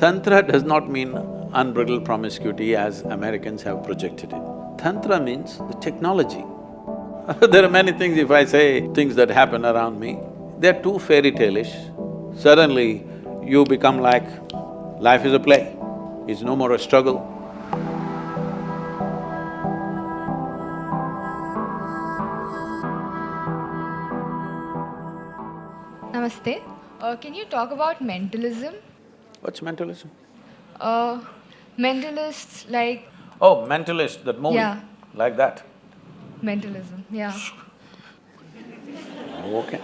Tantra does not mean unbridled promiscuity as Americans have projected it. Tantra means the technology. There are many things, if I say things that happen around me, they're too fairy tale-ish. Suddenly, you become like, life is a play, it's no more a struggle. Namaste. Can you talk about mentalism? What's mentalism? Mentalists like… Oh, Mentalist, that movie? Yeah. Like that? Mentalism, yeah. Okay.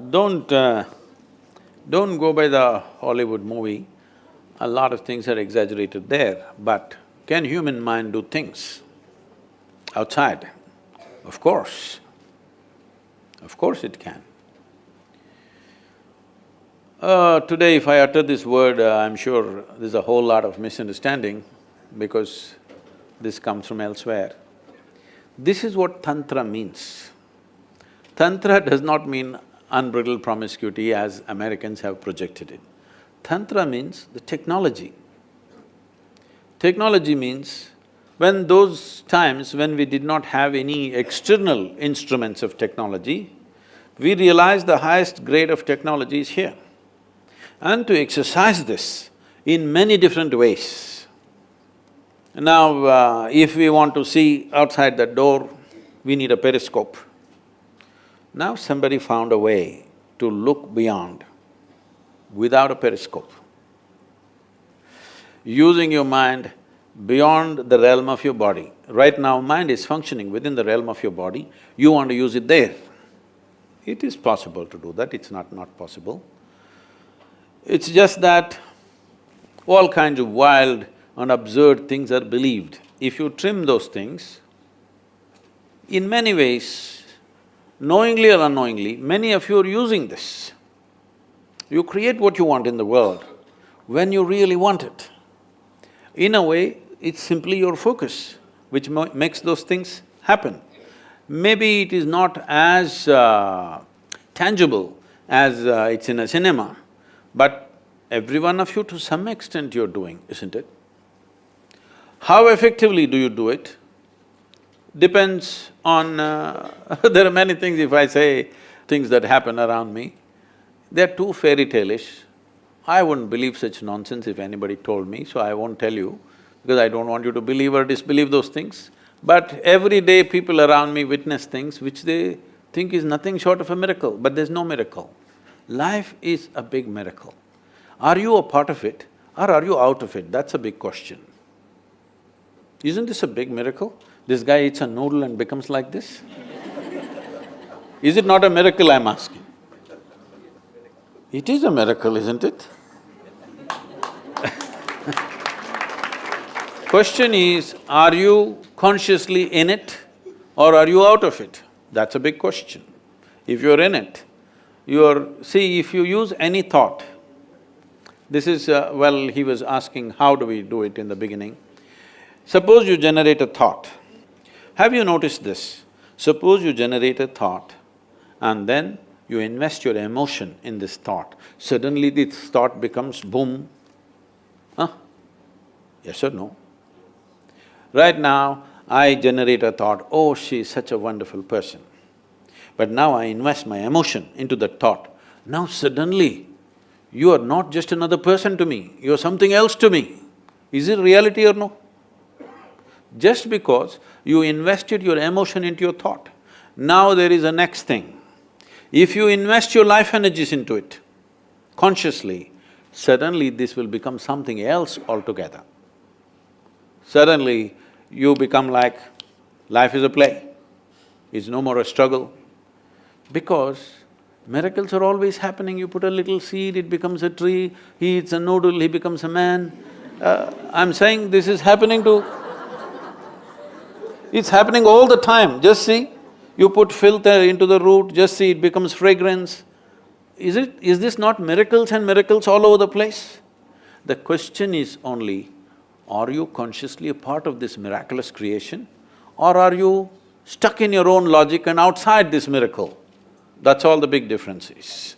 Don't go by the Hollywood movie. A lot of things are exaggerated there, but can human mind do things outside? Of course it can. Today if I utter this word, I'm sure there's a whole lot of misunderstanding because this comes from elsewhere. This is what Tantra means. Tantra does not mean unbridled promiscuity as Americans have projected it. Tantra means the technology. Technology means when those times when we did not have any external instruments of technology, we realized the highest grade of technology is here. And to exercise this in many different ways. Now, if we want to see outside that door, we need a periscope. Now somebody found a way to look beyond without a periscope. Using your mind beyond the realm of your body. Right now, mind is functioning within the realm of your body, you want to use it there. It is possible to do that, it's not possible. It's just that all kinds of wild and absurd things are believed. If you trim those things, in many ways, knowingly or unknowingly, many of you are using this. You create what you want in the world when you really want it. In a way, it's simply your focus which makes those things happen. Maybe it is not as tangible as it's in a cinema, but every one of you to some extent you're doing, isn't it? How effectively do you do it depends on… there are many things, if I say things that happen around me, they're too fairy tale-ish. I wouldn't believe such nonsense if anybody told me, so I won't tell you, because I don't want you to believe or disbelieve those things. But every day people around me witness things which they think is nothing short of a miracle, but there's no miracle. Life is a big miracle. Are you a part of it or are you out of it? That's a big question. Isn't this a big miracle? This guy eats a noodle and becomes like this? Is it not a miracle, I'm asking? It is a miracle, isn't it? Question is, are you consciously in it or are you out of it? That's a big question. If you're in it, see, if you use any thought, this is… well, he was asking how do we do it in the beginning. Suppose you generate a thought. Have you noticed this? Suppose you generate a thought and then you invest your emotion in this thought. Suddenly this thought becomes boom. Huh? Yes or no? Right now, I generate a thought, oh, she's such a wonderful person. But now I invest my emotion into that thought. Now suddenly, you are not just another person to me, you're something else to me. Is it reality or no? Just because you invested your emotion into your thought, now there is a next thing. If you invest your life energies into it, consciously, suddenly this will become something else altogether. Suddenly, you become like, life is a play, it's no more a struggle. Because miracles are always happening, you put a little seed, it becomes a tree, he eats a noodle, he becomes a man. I'm saying this is happening to… it's happening all the time, just see. You put filth into the root, just see, it becomes fragrance. Is this not miracles and miracles all over the place? The question is only, are you consciously a part of this miraculous creation or are you stuck in your own logic and outside this miracle? That's all the big difference is.